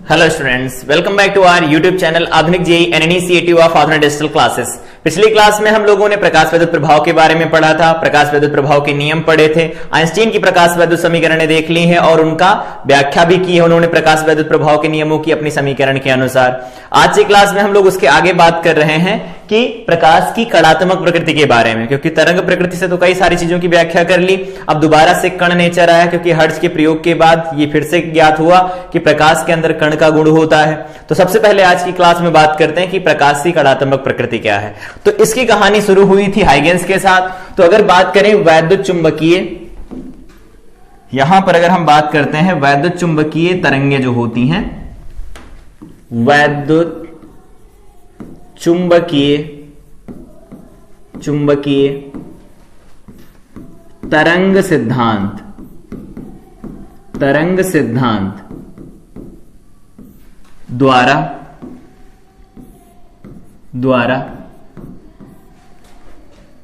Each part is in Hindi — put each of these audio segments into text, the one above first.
Hello students, welcome back to our YouTube channel Adhunik JEE and initiative of Adhunik digital classes. पिछली क्लास में हम लोगों ने प्रकाश विद्युत प्रभाव के बारे में पढ़ा था, प्रकाश विद्युत प्रभाव के नियम पढ़े थे, आइंस्टीन की प्रकाश विद्युत समीकरणें देख ली हैं और उनका व्याख्या भी की है उन्होंने प्रकाश विद्युत प्रभाव के नियमों की अपनी समीकरण के अनुसार। आज की क्लास में हम लोग उसके आगे बात कर रहे हैं कि प्रकाश की कणात्मक प्रकृति के बारे में, क्योंकि तरंग प्रकृति से तो कई सारी चीजों की व्याख्या कर ली। अब दोबारा से कण नेचर आया, क्योंकि हर्ट्ज के प्रयोग के बाद ये फिर से ज्ञात हुआ कि प्रकाश के अंदर कण का गुण होता है। तो सबसे पहले आज की क्लास में बात करते हैं कि प्रकाश की कणात्मक प्रकृति क्या है। तो इसकी कहानी शुरू हुई थी हाइगेंस के साथ। तो अगर बात करें वैद्युत चुंबकीय, यहां पर अगर हम बात करते हैं वैद्युत चुंबकीय तरंगे जो होती हैं, वैद्युत चुंबकीय तरंग सिद्धांत द्वारा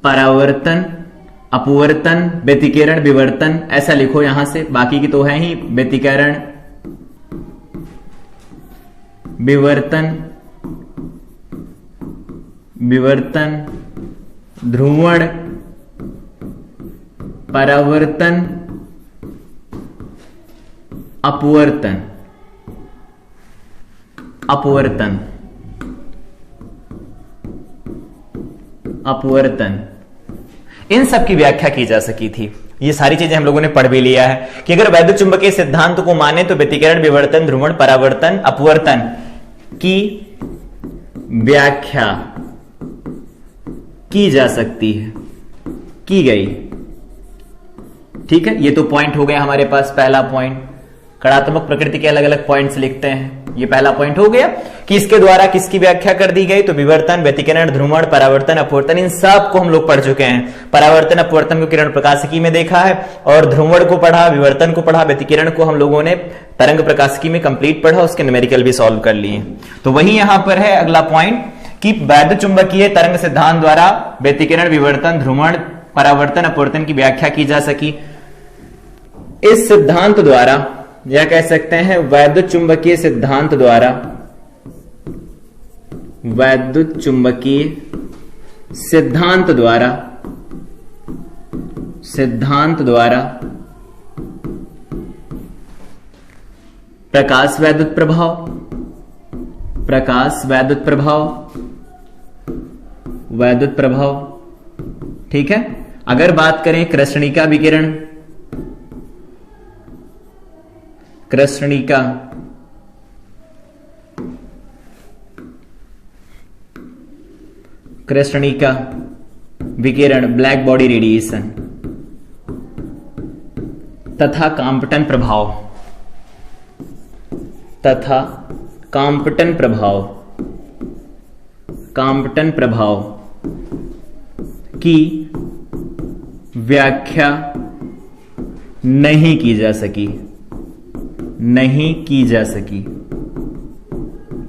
परावर्तन, अपवर्तन, व्यतिकरण, विवर्तन, ऐसा लिखो यहां से, बाकी की तो है ही, व्यतिकरण, विवर्तन, ध्रुवण, परावर्तन, अपवर्तन, इन सब की व्याख्या की जा सकी थी। ये सारी चीजें हम लोगों ने पढ़ भी लिया है कि अगर वैद्युत चुंबकीय सिद्धांत को माने तो व्यतिकरण, विवर्तन, ध्रुवण, परावर्तन, अपवर्तन की व्याख्या की जा सकती है, की गई। ठीक है, ये तो पॉइंट हो गया हमारे पास, पहला पॉइंट। कणात्मक प्रकृति के अलग अलग पॉइंट्स लिखते हैं, ये पहला पॉइंट हो गया कि इसके द्वारा किसकी व्याख्या कर दी गई। तो विवर्तन, व्यतिकरण, ध्रुवण, परावर्तन, अपवर्तन, इन सब को हम लोग पढ़ चुके हैं। परावर्तन अपवर्तन को किरण प्रकाशिकी में देखा है और ध्रुवण को पढ़ा, विवर्तन को पढ़ा, व्यतिकरण को हम लोगों ने तरंग प्रकाशिकी में कंप्लीट पढ़ा, उसके न्यूमेरिकल भी सॉल्व कर लिए। तो वही यहां पर है अगला पॉइंट कि वैद्युत चुंबकीय तरंग सिद्धांत द्वारा व्यतिकरण, विवर्तन, ध्रुवण, परावर्तन, अपवर्तन की व्याख्या की जा सकी। इस सिद्धांत द्वारा, या कह सकते हैं वैद्युत चुंबकीय सिद्धांत द्वारा, प्रकाश वैद्युत प्रभाव, ठीक है। अगर बात करें कृष्णिका विकिरण, कृष्णिका विकिरण, ब्लैक बॉडी रेडिएशन तथा कांपटन प्रभाव की व्याख्या नहीं की जा सकी।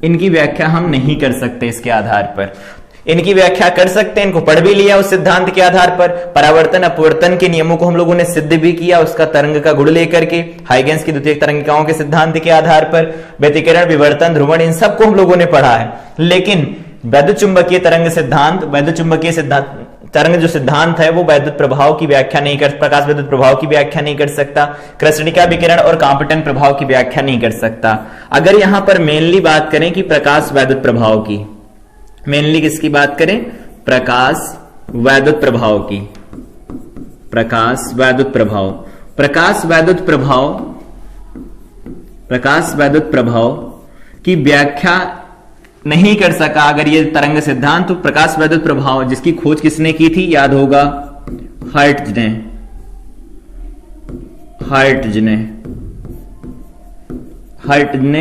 इनकी व्याख्या हम नहीं कर सकते इसके आधार पर। इनकी व्याख्या कर सकते हैं, इनको पढ़ भी लिया उस सिद्धांत के आधार पर। परावर्तन अपवर्तन के नियमों को हम लोगों ने सिद्ध भी किया उसका तरंग का गुण लेकर के, हाइगेंस की द्वितीयक तरंगिकाओं के सिद्धांत के आधार पर। व्यतिकरण, विवर्तन, ध्रुवण, इन सबको हम लोगों ने पढ़ा है। लेकिन वैद्युत चुंबकीय तरंग सिद्धांत, वैद्युत चुंबकीय सिद्धांत तरंग जो सिद्धांत है वो वैद्युत प्रभाव की व्याख्या नहीं कर, प्रकाश विद्युत प्रभाव की व्याख्या नहीं कर सकता, कृष्णिका विकिरण और कांपटन प्रभाव की व्याख्या नहीं कर सकता। अगर यहां पर मेनली बात करें कि प्रकाश वैद्युत प्रभाव की, मेनली किसकी बात करें? प्रकाश वैद्युत प्रभाव की। प्रकाश वैद्युत प्रभाव की व्याख्या नहीं कर सका अगर ये तरंग सिद्धांत। तो प्रकाश वैद्युत प्रभाव जिसकी खोज किसने की थी, याद होगा, हर्ट्ज ने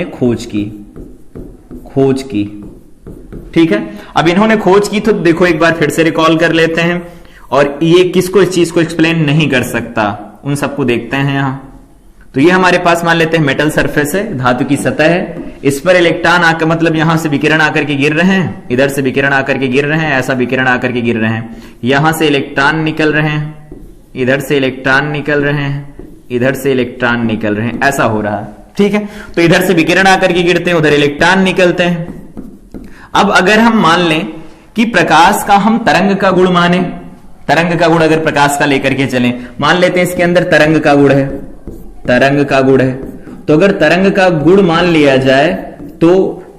खोज की। ठीक है, अब इन्होंने खोज की तो देखो एक बार फिर से रिकॉल कर लेते हैं। और ये किसको, इस चीज को एक्सप्लेन नहीं कर सकता, उन सबको देखते हैं यहां। तो ये हमारे पास मान लेते हैं मेटल सरफेस है, धातु की सतह है, इस पर इलेक्ट्रॉन आकर, मतलब यहां से विकिरण आकर के गिर रहे हैं, इधर से विकिरण आकर के गिर रहे हैं, ऐसा विकिरण आकर के गिर रहे हैं, यहां से इलेक्ट्रॉन निकल रहे हैं, इधर से इलेक्ट्रॉन निकल रहे हैं, इधर से इलेक्ट्रॉन निकल रहे हैं, ऐसा हो रहा है। ठीक है, तो इधर से विकिरण आकर के गिरते हैं, उधर इलेक्ट्रॉन निकलते हैं। अब अगर हम मान लें कि प्रकाश का हम तरंग का गुण माने, तरंग का गुण अगर प्रकाश का लेकर के चलें, मान लेते हैं इसके अंदर तरंग का गुण है, तरंग का गुण है, तो अगर तरंग का गुण मान लिया जाए तो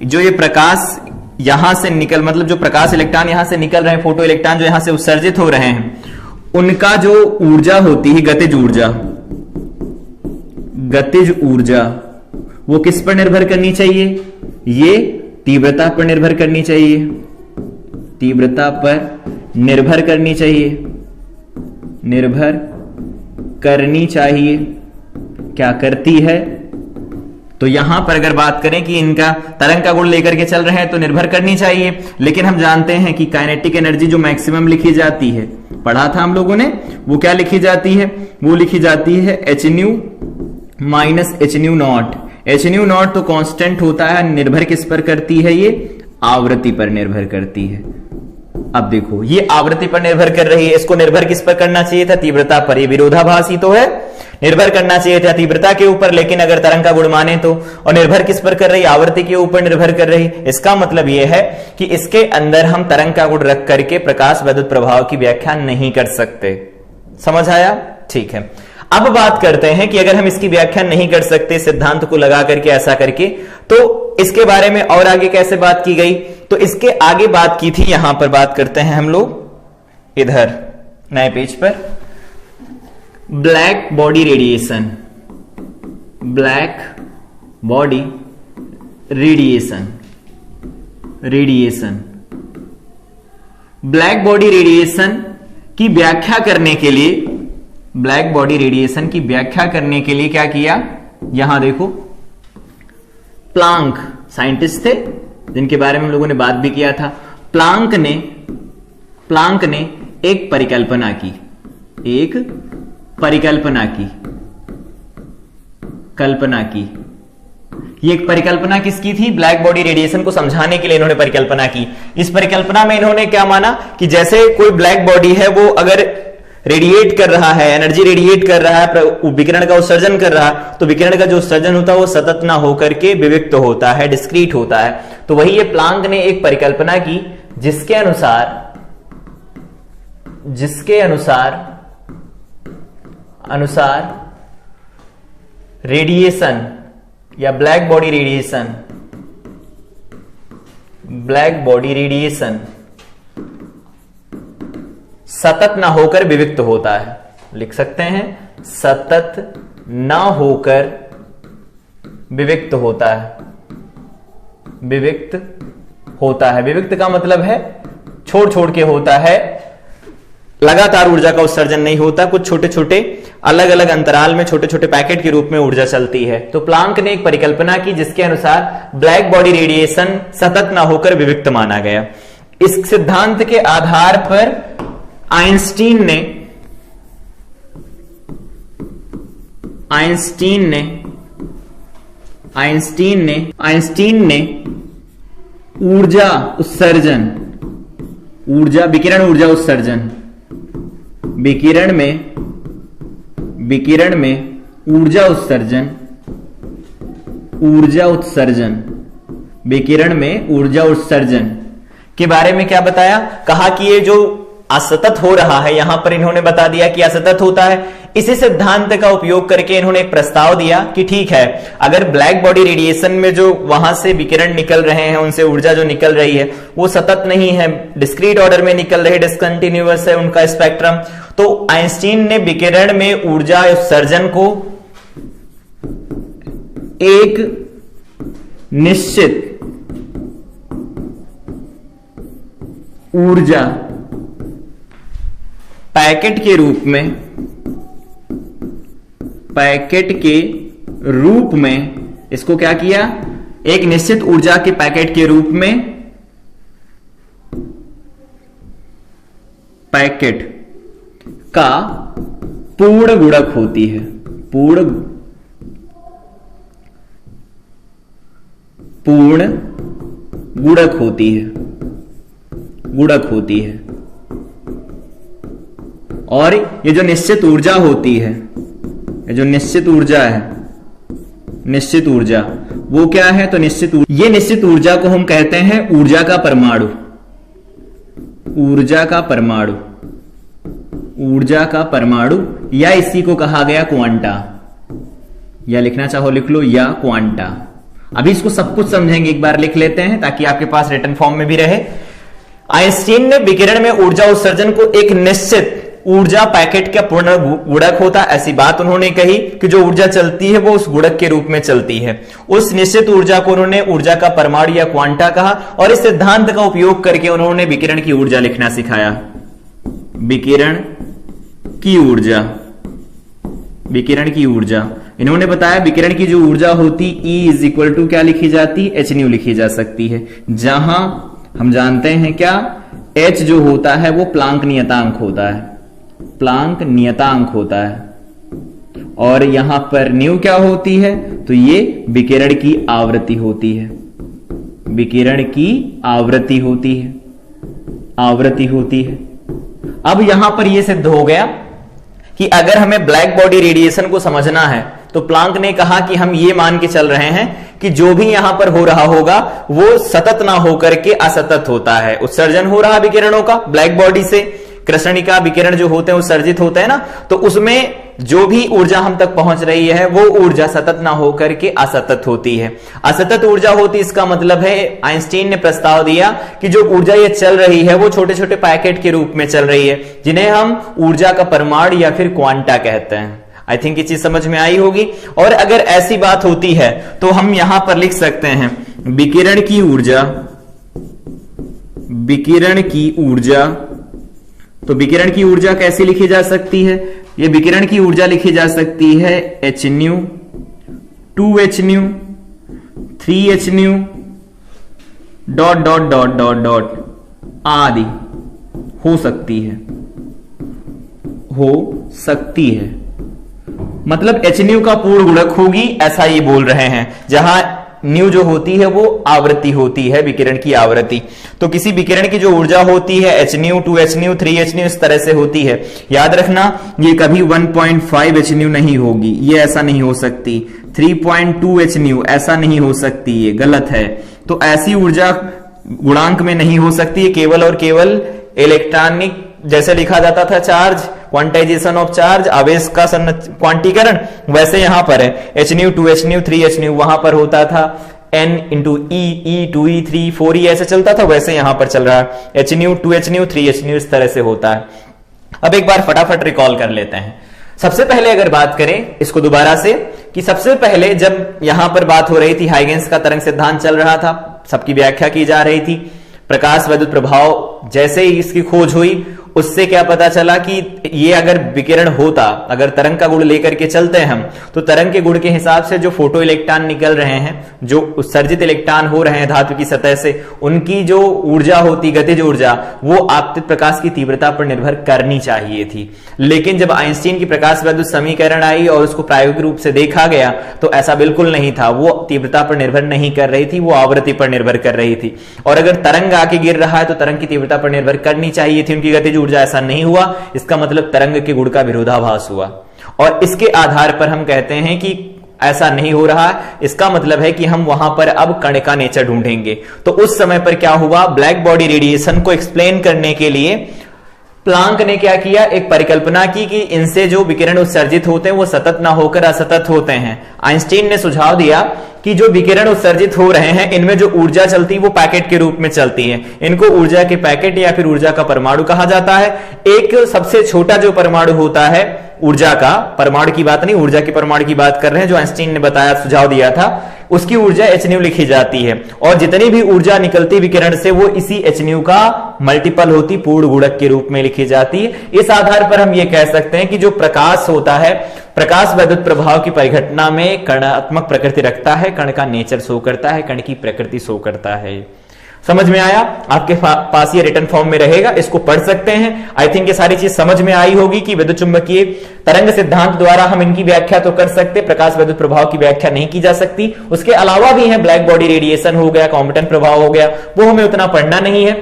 जो ये प्रकाश यहां से निकल, मतलब जो प्रकाश इलेक्ट्रॉन यहां से निकल रहे हैं, फोटो इलेक्ट्रॉन जो यहां से उत्सर्जित हो रहे हैं, उनका जो ऊर्जा होती है, गतिज ऊर्जा, गतिज ऊर्जा, वो किस पर निर्भर करनी चाहिए? ये तीव्रता पर निर्भर करनी चाहिए, तीव्रता पर निर्भर करनी चाहिए, निर्भर करनी चाहिए। क्या करती है? तो यहां पर अगर बात करें कि इनका तरंग का गुण लेकर के चल रहे हैं तो निर्भर करनी चाहिए, लेकिन हम जानते हैं कि काइनेटिक एनर्जी जो मैक्सिमम लिखी जाती है, पढ़ा था हम लोगों ने, वो क्या लिखी जाती है? वो लिखी जाती है H new minus H new not. H new not तो कांस्टेंट होता है, निर्भर किस पर करती है? ये आवृत्ति पर निर्भर करती है। अब देखो ये आवृत्ति पर निर्भर कर रही है, इसको निर्भर किस पर करना चाहिए था? तीव्रता पर। ये विरोधाभासी तो है, निर्भर करना चाहिए था तीव्रता के ऊपर, लेकिन अगर तरंग का गुण माने तो, और निर्भर किस पर कर रही? आवृत्ति के ऊपर निर्भर कर रही। इसका मतलब यह है कि इसके अंदर हम तरंग का गुण रख करके प्रकाश विद्युत प्रभाव की व्याख्या नहीं कर सकते। समझ आया? ठीक है, अब बात करते हैं कि अगर हम इसकी व्याख्या नहीं कर सकते सिद्धांत को लगा करके, ऐसा करके, तो इसके बारे में और आगे कैसे बात की गई? तो इसके आगे बात की थी, यहां पर बात करते हैं हम लोग इधर नए पेज पर, black body radiation, black body radiation, radiation, black body radiation की व्याख्या करने के लिए, ब्लैक बॉडी रेडिएशन की व्याख्या करने के लिए क्या किया? यहां देखो, प्लांक साइंटिस्ट थे जिनके बारे में हम लोगों ने बात भी किया था। प्लांक ने एक परिकल्पना की, एक परिकल्पना की, कल्पना की। ये एक परिकल्पना किसकी थी? ब्लैक बॉडी रेडिएशन को समझाने के लिए इन्होंने परिकल्पना की। इस परिकल्पना में इन्होंने क्या माना कि जैसे कोई ब्लैक बॉडी है, वो अगर रेडिएट कर रहा है, एनर्जी रेडिएट कर रहा है, विकिरण का उत्सर्जन कर रहा है, तो विकिरण का जो उत्सर्जन होता है वो सतत ना होकर के विविक्त होता है, डिस्क्रीट होता है। तो वही ये प्लांक ने एक परिकल्पना की जिसके अनुसार रेडिएशन या ब्लैक बॉडी रेडिएशन सतत ना होकर विविक्त होता है। लिख सकते हैं, सतत ना होकर विविक्त होता है, विविक्त होता है। विविक्त का मतलब है छोड़ छोड़ के होता है, लगातार ऊर्जा का उत्सर्जन नहीं होता, कुछ छोटे छोटे अलग अलग अंतराल में छोटे छोटे पैकेट के रूप में ऊर्जा चलती है। तो प्लांक ने एक परिकल्पना की जिसके अनुसार ब्लैक बॉडी रेडिएशन सतत ना होकर विविक्त माना गया। इस सिद्धांत के आधार पर आइंस्टीन ने ऊर्जा उत्सर्जन, विकिरण ऊर्जा उत्सर्जन, विकिरण में ऊर्जा उत्सर्जन, विकिरण में ऊर्जा उत्सर्जन के बारे में क्या बताया? कहा कि ये जो असतत हो रहा है, यहां पर इन्होंने बता दिया कि असतत होता है। इसी सिद्धांत का उपयोग करके इन्होंने एक प्रस्ताव दिया कि ठीक है, अगर ब्लैक बॉडी रेडिएशन में जो वहां से विकिरण निकल रहे हैं, उनसे ऊर्जा जो निकल रही है वो सतत नहीं है, डिस्क्रीट ऑर्डर में निकल रही, डिसकंटिन्यूअस है उनका स्पेक्ट्रम, तो आइंस्टीन ने विकिरण में ऊर्जा उत्सर्जन को एक निश्चित ऊर्जा पैकेट के रूप में इसको क्या किया? एक निश्चित ऊर्जा के पैकेट के रूप में, पैकेट का पूर्ण गुणक होती है, पूर्ण गुणक होती है। और ये जो निश्चित ऊर्जा होती है, ये जो निश्चित ऊर्जा है, निश्चित ऊर्जा, वो क्या है? तो ये निश्चित ऊर्जा को हम कहते हैं ऊर्जा का परमाणु। ऊर्जा का परमाणु, ऊर्जा का परमाणु, या इसी को कहा गया क्वांटा, या लिखना चाहो लिख लो, या क्वांटा। अभी इसको सब कुछ समझेंगे, एक बार लिख लेते हैं ताकि आपके पास रिटन फॉर्म में भी रहे। आइंस्टीन ने विकिरण में ऊर्जा उत्सर्जन को एक निश्चित ऊर्जा पैकेट का पूर्ण गुणक होता, ऐसी बात उन्होंने कही कि जो ऊर्जा चलती है वो उस गुणक के रूप में चलती है। उस निश्चित ऊर्जा को उन्होंने ऊर्जा का परमाणु या क्वांटा कहा, और इस सिद्धांत का उपयोग करके उन्होंने विकिरण की ऊर्जा लिखना सिखाया। विकिरण की ऊर्जा, विकिरण की ऊर्जा इन्होंने बताया विकिरण की जो ऊर्जा होती E इज इक्वल टू क्या लिखी जाती? h न्यू लिखी जा सकती है, जहां हम जानते हैं क्या, h जो होता है वो प्लांक नियतांक होता है, प्लांक नियतांक होता है, और यहां पर न्यू क्या होती है? तो ये विकिरण की आवृत्ति होती है, विकिरण की आवृत्ति होती है, आवृत्ति होती है। अब यहां पर यह सिद्ध हो गया कि अगर हमें ब्लैक बॉडी रेडिएशन को समझना है तो प्लांक ने कहा कि हम ये मान के चल रहे हैं कि जो भी यहां पर हो रहा होगा वो सतत ना होकर के असतत होता है। उत्सर्जन हो रहा विकिरणों का ब्लैक बॉडी से, कृष्णिका विकिरण जो होते हैं उत्सर्जित होते हैं ना, तो उसमें जो भी ऊर्जा हम तक पहुंच रही है वो ऊर्जा सतत ना होकर के असतत होती है। असतत ऊर्जा होती, इसका मतलब है आइंस्टीन ने प्रस्ताव दिया कि जो ऊर्जा ये चल रही है वो छोटे छोटे पैकेट के रूप में चल रही है, जिन्हें हम ऊर्जा का परमाणु या फिर क्वांटा कहते हैं। आई थिंक ये चीज समझ में आई होगी। और अगर ऐसी बात होती है तो हम यहां पर लिख सकते हैं विकिरण की ऊर्जा, विकिरण की ऊर्जा। तो विकिरण की ऊर्जा कैसे लिखी जा सकती है? ये विकिरण की ऊर्जा लिखी जा सकती है h new, 2h new, 3h new, dot dot dot dot dot आदि हो सकती है, हो सकती है। मतलब h न्यू का पूर्ण गुणक होगी, ऐसा ये बोल रहे हैं, जहां न्यू जो होती है वो आवृत्ति होती है, विकिरण की आवृत्ति। तो किसी विकिरण की जो ऊर्जा होती है h new, 2h new, 3h new, इस तरह से होती है। याद रखना ये कभी 1.5h न्यू नहीं होगी, ये ऐसा नहीं हो सकती। 3.2h न्यू ऐसा नहीं हो सकती, ये गलत है। तो ऐसी ऊर्जा गुणांक में नहीं हो सकती, ये केवल और केवल इलेक्ट्रॉनिक, जैसे लिखा जाता था चार्ज, क्वांटाइजेशन ऑफ चार्ज, आवेश का क्वांटीकरण, वैसे यहां पर है h new, 2h new, 3h new, वहां पर होता था n into E, 2E, 3, 4E ऐसे चलता था, वैसे यहां पर चल रहा है h new, 2h new, 3h new, इस तरह से होता है। अब एक बार फटाफट रिकॉल कर लेते हैं। सबसे पहले अगर बात करें इसको दोबारा से, कि सबसे पहले जब यहां पर बात हो रही थी, हाइगेंस का तरंग सिद्धांत चल रहा था, सबकी व्याख्या की जा रही थी। प्रकाश वैद्युत प्रभाव जैसे ही इसकी खोज हुई, उससे क्या पता चला कि ये अगर विकिरण होता, अगर तरंग का गुण लेकर के चलते हैं हम, तो तरंग के गुण के हिसाब से जो फोटो इलेक्ट्रॉन निकल रहे हैं, जो उत्सर्जित इलेक्ट्रॉन हो रहे हैं धातु की सतह से, उनकी जो ऊर्जा होती, गतिज ऊर्जा, वो आपतित प्रकाश की तीव्रता पर निर्भर करनी चाहिए थी। लेकिन जब आइंस्टीन की प्रकाश वैद्युत समीकरण आई और उसको प्रायोगिक रूप से देखा गया तो ऐसा बिल्कुल नहीं था। वो तीव्रता पर निर्भर नहीं कर रही थी, वो आवृत्ति पर निर्भर कर रही थी। और अगर तरंग आके गिर रहा है तो तरंग की तीव्रता पर निर्भर करनी चाहिए थी उनकी गतिज ऊर्जा, ऐसा नहीं हुआ। इसका मतलब तरंग के गुण का विरोधाभास हुआ, और इसके आधार पर हम कहते हैं कि ऐसा नहीं हो रहा। इसका मतलब है कि हम वहां पर अब कण का नेचर ढूंढेंगे। तो उस समय पर क्या हुआ, ब्लैक बॉडी रेडिएशन को एक्सप्लेन करने के लिए प्लांक ने क्या किया, एक परिकल्पना की कि इनसे जो विकिरण उत्सर्जित होते हैं वो सतत ना होकर असतत होते हैं। आइंस्टीन ने सुझाव दिया कि जो विकिरण उत्सर्जित हो रहे हैं इनमें जो ऊर्जा चलती है वो पैकेट के रूप में चलती है। इनको ऊर्जा के पैकेट या फिर ऊर्जा का परमाणु कहा जाता है। एक सबसे छोटा जो परमाणु होता है, ऊर्जा का परमाणु की बात नहीं, ऊर्जा के परमाणु की बात कर रहे हैं, जो आइंस्टीन ने बताया, सुझाव दिया था, उसकी ऊर्जा h न्यू लिखी जाती है। और जितनी भी ऊर्जा निकलती विकिरण से वो इसी h न्यू का मल्टीपल होती, पूर्ण गुणक के रूप में लिखी जाती है। इस आधार पर हम ये कह सकते हैं कि जो प्रकाश होता है, प्रकाश वैद्युत प्रभाव की परिघटना में कणात्मक प्रकृति रखता है, कण का नेचर शो करता है, कण की प्रकृति शो करता है। समझ में आया? आपके पास ये रिटन फॉर्म में रहेगा, इसको पढ़ सकते हैं। आई थिंक ये सारी चीज समझ में आई होगी कि विद्युत चुंबकीय तरंग सिद्धांत द्वारा हम इनकी व्याख्या तो कर सकते, प्रकाश वैद्युत प्रभाव की व्याख्या नहीं की जा सकती। उसके अलावा भी है, ब्लैक बॉडी रेडिएशन हो गया, कॉम्बटन प्रभाव हो गया, वो हमें उतना पढ़ना नहीं है।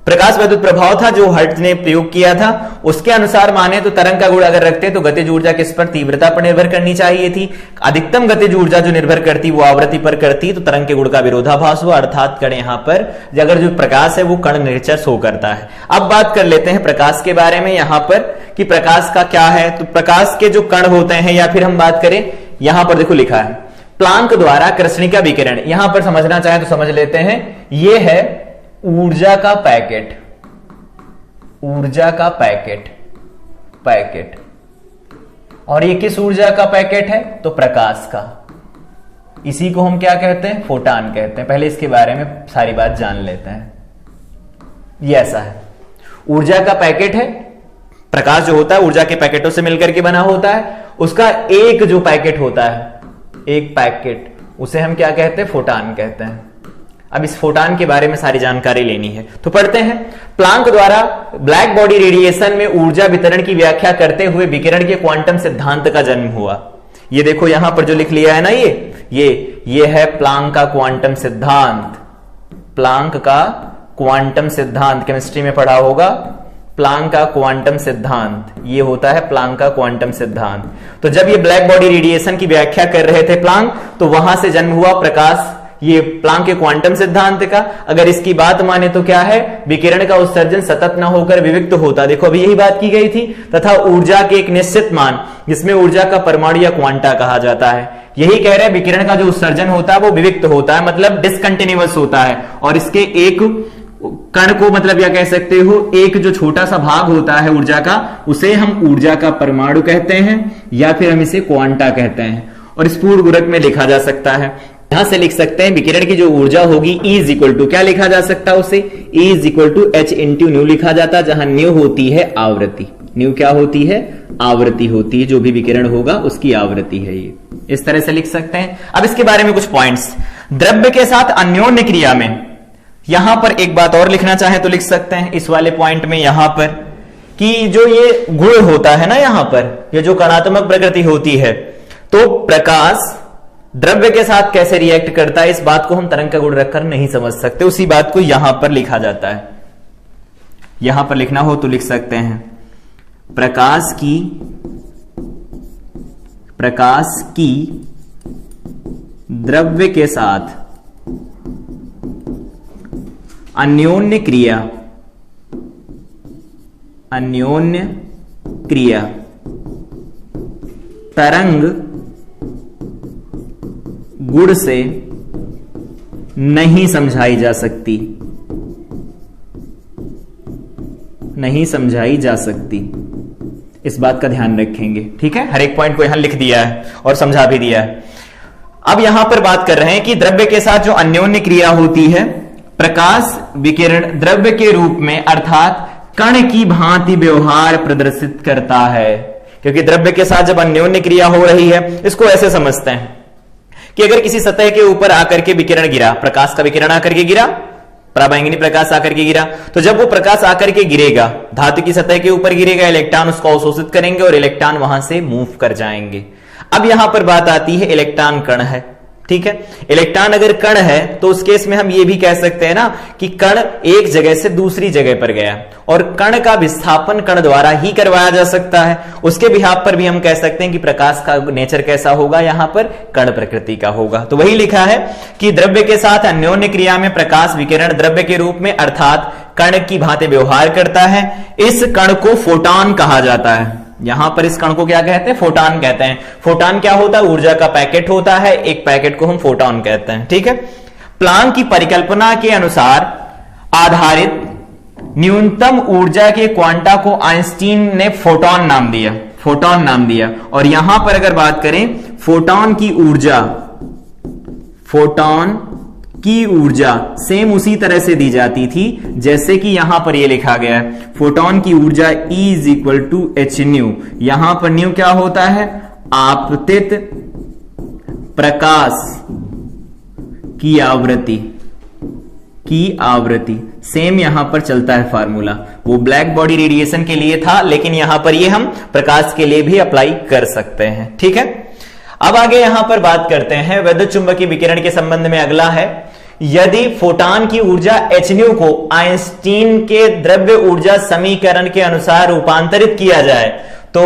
प्रकाश विद्युत प्रभाव था जो हर्ट्ज ने प्रयोग किया था। उसके अनुसार माने तो तरंग का गुण अगर रखते तो गतिज ऊर्जा किस पर, तीव्रता पर निर्भर करनी चाहिए थी। अधिकतम गतिज ऊर्जा जो निर्भर करती वो आवृत्ति पर करती, तो तरंग के गुण का विरोधाभास हुआ, अर्थात कण यहां पर अगर जो प्रकाश है वो कण नेचर शो करता है। अब बात कर लेते हैं प्रकाश के बारे में यहां पर कि प्रकाश का क्या है। तो प्रकाश के जो कण होते हैं, या फिर हम बात करें यहां पर देखो लिखा है प्लांक द्वारा कृष्णिका विकिरण। यहां पर समझना चाहें तो समझ लेते हैं, ये है ऊर्जा का पैकेट, ऊर्जा का पैकेट और ये किस ऊर्जा का पैकेट है, तो प्रकाश का। इसी को हम क्या कहते हैं, फोटान कहते हैं। पहले इसके बारे में सारी बात जान लेते हैं। ये ऐसा है, ऊर्जा का पैकेट है। प्रकाश जो होता है ऊर्जा के पैकेटों से मिलकर के बना होता है। उसका एक जो पैकेट होता है, एक पैकेट, उसे हम क्या कहते हैं, फोटान कहते हैं। अब इस फोटान के बारे में सारी जानकारी लेनी है तो पढ़ते हैं। प्लांक द्वारा ब्लैक बॉडी रेडिएशन में ऊर्जा वितरण की व्याख्या करते हुए विकिरण के क्वांटम सिद्धांत का जन्म हुआ। ये देखो यहां पर जो लिख लिया है ना, ये है प्लांक का क्वांटम सिद्धांत। प्लांक का क्वांटम सिद्धांत केमिस्ट्री में पढ़ा होगा। प्लांक का क्वांटम सिद्धांत, ये होता है प्लांक का क्वांटम सिद्धांत। तो जब ये ब्लैक बॉडी रेडिएशन की व्याख्या कर रहे थे प्लांक, तो वहां से जन्म हुआ प्रकाश, ये प्लांक के क्वांटम सिद्धांत का। अगर इसकी बात माने तो क्या है, विकिरण का उत्सर्जन सतत न होकर विविक्त होता, देखो अभी यही बात की गई थी, तथा ऊर्जा के एक निश्चित मान जिसमें ऊर्जा का परमाणु या क्वांटा कहा जाता है। यही कह रहे हैं विकिरण का जो उत्सर्जन होता है वो विविक्त होता है, मतलब डिसकंटिन्यूअस होता है। और इसके एक कण को, मतलब या कह सकते हो एक जो छोटा सा भाग होता है ऊर्जा का, उसे हम ऊर्जा का परमाणु कहते हैं या फिर हम इसे क्वांटा कहते हैं। और इस पूर्ण गुणक में लिखा जा सकता है, यहां से लिख सकते हैं विकिरण की जो ऊर्जा होगी E इज इक्वल टू, क्या लिखा जा सकता है उसे, E is equal to H into nu लिखा जाता है, जहां न्यू होती है आवृत्ति। न्यू क्या होती है, आवृत्ति होती है, जो भी विकिरण होगा उसकी आवृत्ति है। ये इस तरह से लिख सकते हैं। अब इसके बारे में कुछ पॉइंट्स, द्रव्य के साथ अन्योन्य क्रिया में, यहां पर एक बात और लिखना चाहे तो लिख सकते हैं इस वाले पॉइंट में, यहां पर कि जो ये गुण होता है ना, यहां पर ये जो कणात्मक प्रकृति होती है, तो प्रकाश द्रव्य के साथ कैसे रिएक्ट करता है, इस बात को हम तरंग का गुण रखकर नहीं समझ सकते। उसी बात को यहां पर लिखा जाता है। यहां पर लिखना हो तो लिख सकते हैं प्रकाश की द्रव्य के साथ अन्योन्य क्रिया तरंग गुण से नहीं समझाई जा सकती, इस बात का ध्यान रखेंगे। ठीक है, हर एक पॉइंट को यहां लिख दिया है और समझा भी दिया है। अब यहां पर बात कर रहे हैं कि द्रव्य के साथ जो अन्योन्य क्रिया होती है, प्रकाश विकिरण द्रव्य के रूप में अर्थात कण की भांति व्यवहार प्रदर्शित करता है। क्योंकि द्रव्य के साथ जब अन्योन्य क्रिया हो रही है, इसको ऐसे समझते हैं कि अगर किसी सतह के ऊपर आकर के विकिरण गिरा, प्रकाश का विकिरण आकर के गिरा, पराबैंगनी प्रकाश आकर के गिरा, तो जब वो प्रकाश आकर के गिरेगा, धातु की सतह के ऊपर गिरेगा, इलेक्ट्रॉन उसको अवशोषित करेंगे और इलेक्ट्रॉन वहां से मूव कर जाएंगे। अब यहां पर बात आती है इलेक्ट्रॉन कण है। ठीक है, इलेक्ट्रॉन अगर कण है तो उस केस में हम ये भी कह सकते हैं ना कि कण एक जगह से दूसरी जगह पर गया, और कण का विस्थापन कण द्वारा ही करवाया जा सकता है। उसके बिहाफ पर भी हम कह सकते हैं कि प्रकाश का नेचर कैसा होगा, यहां पर कण प्रकृति का होगा। तो वही लिखा है कि द्रव्य के साथ अन्योन्य क्रिया में प्रकाश विकिरण द्रव्य के रूप में अर्थात कण की भांति व्यवहार करता है। इस कण को फोटॉन कहा जाता है। यहां पर इस कण को क्या कहते हैं, फोटॉन कहते हैं। फोटॉन क्या होता है, ऊर्जा का पैकेट होता है, एक पैकेट को हम फोटॉन कहते हैं। ठीक है, प्लांक की परिकल्पना के अनुसार आधारित न्यूनतम ऊर्जा के क्वांटा को आइंस्टीन ने फोटॉन नाम दिया। और यहां पर अगर बात करें फोटॉन की ऊर्जा सेम उसी तरह से दी जाती थी जैसे कि यहां पर ये लिखा गया है, फोटॉन की ऊर्जा E is equal to H nu. यहां पर न्यू क्या होता है, आपतित प्रकाश की आवृत्ति। सेम यहां पर चलता है फार्मूला, वो ब्लैक बॉडी रेडिएशन के लिए था, लेकिन यहां पर ये हम प्रकाश के लिए भी अप्लाई कर सकते हैं। ठीक है, अब आगे यहां पर बात करते हैं विद्युत चुंबकीय विकिरण के संबंध में। अगला है यदि फोटॉन की ऊर्जा hν को आइंस्टीन के द्रव्य ऊर्जा समीकरण के अनुसार रूपांतरित किया जाए तो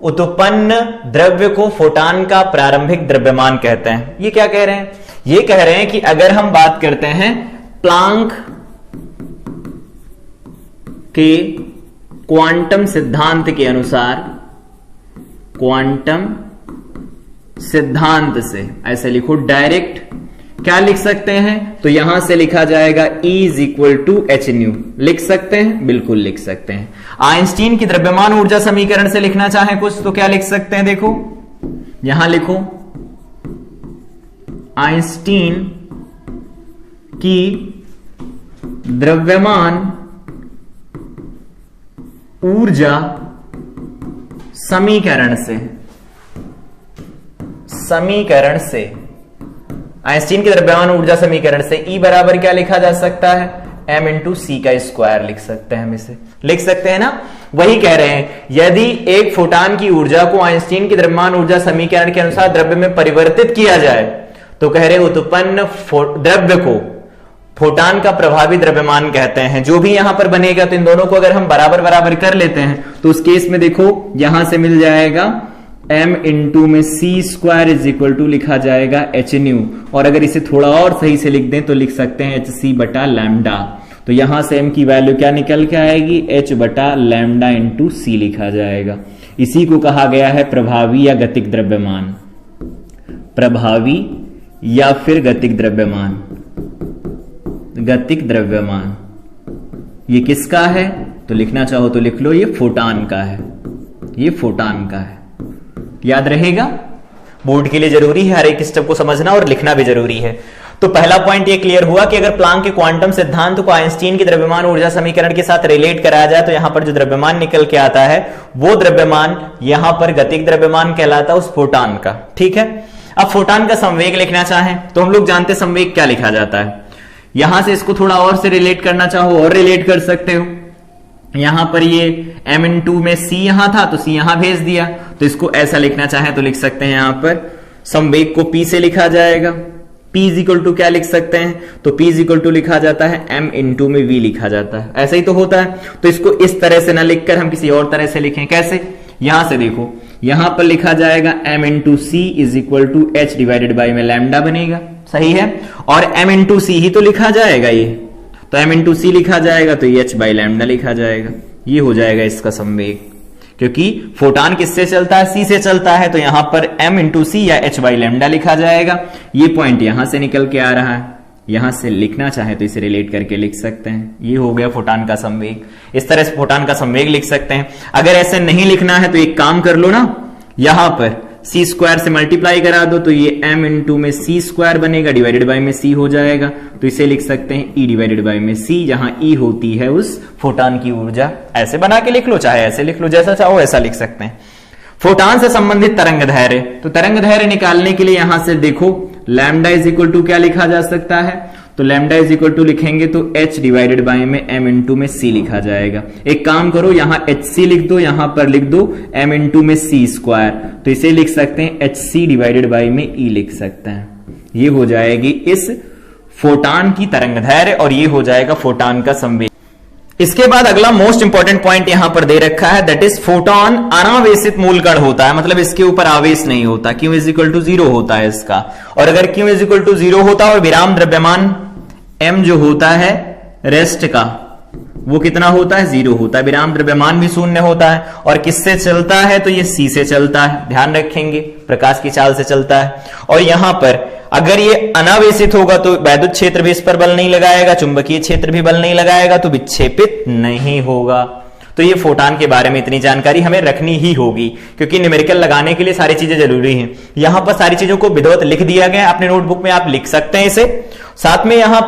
उत्पन्न द्रव्य को फोटॉन का प्रारंभिक द्रव्यमान कहते हैं। ये क्या कह रहे हैं? ये कह रहे हैं कि अगर हम बात करते हैं प्लांक के क्वांटम सिद्धांत के अनुसार, क्वांटम सिद्धांत से, ऐसे लिखो डायरेक्ट, क्या लिख सकते हैं? तो यहां से लिखा जाएगा E = hν। लिख सकते हैं? बिल्कुल लिख सकते हैं। आइंस्टीन की द्रव्यमान ऊर्जा समीकरण से लिखना चाहें कुछ तो क्या लिख सकते हैं? देखो यहां लिखो आइंस्टीन की द्रव्यमान ऊर्जा समीकरण से आइंस्टीन की द्रव्यमान ऊर्जा समीकरण से E बराबर क्या लिखा जा सकता है? m/c² लिख सकते हैं। हम इसे लिख सकते हैं ना। वही कह रहे हैं यदि एक फोटॉन की ऊर्जा को आइंस्टीन की द्रव्यमान ऊर्जा समीकरण के अनुसार द्रव्य में परिवर्तित किया जाए तो कह रहे उत्पन्न द्रव्य को फोटॉन का प्रभावी द्रव्यमान कहते हैं। जो भी यहां पर बनेगा तो इन दोनों को अगर हम बराबर बराबर कर लेते हैं तो उस केस में देखो यहां से मिल जाएगा m/c² लिखा जाएगा hν, और अगर इसे थोड़ा और सही से लिख दें तो लिख सकते हैं hc/λ। तो यहां से m की वैल्यू क्या निकल के आएगी? h/λ c लिखा जाएगा। इसी को कहा गया है प्रभावी या गतिक द्रव्यमान, प्रभावी या फिर गतिक द्रव्यमान। गतिक द्रव्यमान ये किसका है? तो लिखना चाहो तो लिख लो, ये फोटॉन का है, ये फोटॉन का है। याद रहेगा, बोर्ड के लिए जरूरी है हर एक स्टेप को समझना और लिखना भी जरूरी है। तो पहला पॉइंट ये क्लियर हुआ कि अगर प्लांक के क्वांटम सिद्धांत को आइंस्टीन की द्रव्यमान ऊर्जा समीकरण के साथ रिलेट कराया जाए तो यहां पर जो द्रव्यमान निकल के आता है वो द्रव्यमान यहां पर गतिक द्रव्यमान कहलाता है उस फोटॉन का। ठीक है। अब फोटॉन का संवेग लिखना चाहें तो हम लोग जानते हैं संवेग क्या लिखा जाता है। यहां से इसको थोड़ा और से रिलेट करना चाहो और रिलेट कर सकते हो। यहां पर ये m/c यहां था तो c यहां भेज दिया, तो इसको ऐसा लिखना चाहे तो लिख सकते हैं। यहां पर संवेग को p से लिखा जाएगा। p = क्या लिख सकते हैं? तो p = लिखा जाता है m/v लिखा जाता है। ऐसा ही तो होता है। तो इसको इस तरह से ना लिखकर हम किसी और तरह से लिखें। कैसे? यहां से देखो, यहां पर लिखा जाएगा m/c = h/λ बनेगा। सही है। और m/c ही तो लिखा जाएगा, ये तो m/c लिखा जाएगा तो ये h/λ लिखा जाएगा। ये हो जाएगा इसका संवेग, क्योंकि फोटॉन किससे चलता है? c से चलता है, तो यहां पर m/c या h/λ लिखा जाएगा। ये पॉइंट यहां से निकल के आ रहा है, यहां से लिखना चाहे तो इसे रिलेट करके लिख सकते हैं। ये हो गया फोटॉन का संवेग। इस तरह से फोटॉन का संवेग लिख सकते हैं। अगर ऐसे नहीं लिखना है तो एक काम कर लो ना, यहां पर c² से मल्टीप्लाई करा दो तो ये m/c² बनेगा, डिवाइडेड बाय में c हो जाएगा। तो इसे लिख सकते हैं E/c, जहां E होती है उस फोटॉन की ऊर्जा। ऐसे बना के लिख लो, चाहे ऐसे लिख लो, जैसा चाहो ऐसा लिख सकते हैं। फोटॉन से संबंधित तरंग धैर्य, तो तरंग धैर्य निकालने के लिए यहां से देखो λ = क्या लिखा जा सकता है? तो λ = लिखेंगे तो h/में m/c लिखा जाएगा। एक काम करो, यहां hc लिख दो, यहां पर लिख दो m/c², तो इसे लिख सकते हैं hc/में e लिख सकते हैं। ये हो जाएगी इस फोटॉन की तरंग दैर्घ्य और ये हो जाएगा फोटॉन का संवेग। इसके बाद अगला मोस्ट इंपॉर्टेंट पॉइंट यहां पर दे रखा है, दैट इज फोटॉन अनावेशित मूल कण होता है, मतलब इसके ऊपर आवेश नहीं होता। Q = 0 होता है इसका, और अगर Q = 0 होता है और विराम द्रव्यमान m जो होता है रेस्ट का वो कितना होता है? 0 होता है। विराम द्रव्यमान भी शून्य होता है। और किससे चलता है? तो ये C से चलता है, ध्यान रखेंगे, प्रकाश की चाल से चलता है। और यहां पर अगर ये अनावेशित होगा तो वैद्युत क्षेत्र भी इस पर बल नहीं लगाएगा, चुंबकीय क्षेत्र भी बल नहीं लगाएगा, तो विक्षेपित नहीं होगा। तो ये फोटॉन के बारे में इतनी जानकारी हमें रखनी ही होगी, क्योंकि न्यूमेरिकल लगाने के लिए सारी चीजें जरूरी हैं। यहां पर सारी चीजों को विधिवत लिख दिया गया, अपने नोटबुक में आप लिख सकते हैं इसे। साथ में यहां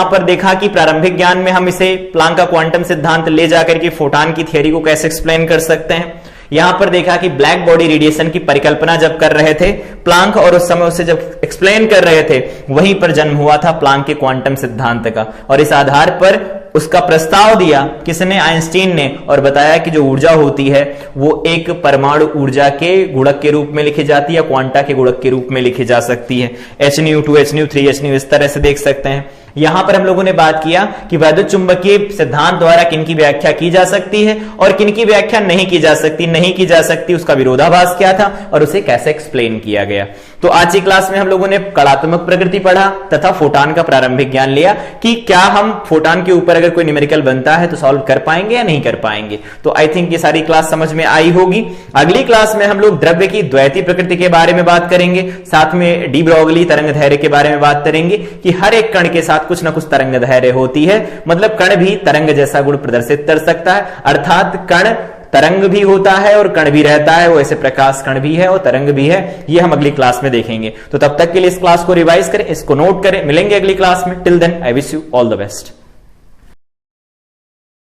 पर देखा कि प्रारंभिक ज्ञान में हम इसे प्लांक का क्वांटम सिद्धांत ले जाकर के फोटॉन की थ्योरी को कैसे एक्सप्लेन कर सकते हैं। यहां पर देखा कि ब्लैक बॉडी रेडिएशन की परिकल्पना जब कर रहे थे प्लांक, और उस समय उसे जब एक्सप्लेन कर रहे थे, वहीं पर जन्म हुआ था प्लांक के क्वांटम सिद्धांत का। और इस आधार पर उसका प्रस्ताव दिया किसने? आइंस्टीन ने, और बताया कि जो ऊर्जा होती है वो एक परमाणु ऊर्जा के गुणक के रूप में लिखी जाती है, क्वांटा के गुणक के रूप में लिखी जा सकती है। Hν 2Hν 3Hν इस तरह से देख सकते हैं। यहां पर हम लोगों ने बात किया कि वैद्युत चुंबकीय सिद्धांत द्वारा किनकी व्याख्या की जा सकती है और किनकी व्याख्या नहीं की जा सकती। नहीं की जा सकती उसका विरोधाभास क्या था और उसे कैसे एक्सप्लेन किया गया। तो आज की क्लास में हम लोगों ने कणात्मक प्रकृति पढ़ा तथा फोटॉन का प्रारंभिक ज्ञान लिया कि क्या हम फोटॉन के ऊपर अगर कोई न्यूमेरिकल बनता है तो सॉल्व कर पाएंगे या नहीं कर पाएंगे। तो आई थिंक ये सारी क्लास समझ में आई होगी। अगली क्लास में हम लोग द्रव्य की द्वैतीय प्रकृति के बारे में बात करेंगे, साथ में डी ब्रोगली तरंग धैर्य के बारे में बात करेंगे कि हर एक कण के साथ कुछ ना कुछ तरंग धैर्य होती है, मतलब कण भी तरंग जैसा गुण प्रदर्शित कर सकता है, अर्थात कण तरंग भी होता है और कण भी रहता है, वो ऐसे प्रकाश कण भी है और तरंग भी है। ये हम अगली क्लास में देखेंगे। तो तब तक के लिए इस क्लास को रिवाइज करें, इसको नोट करें। मिलेंगे अगली क्लास में। Till then I wish you all the best.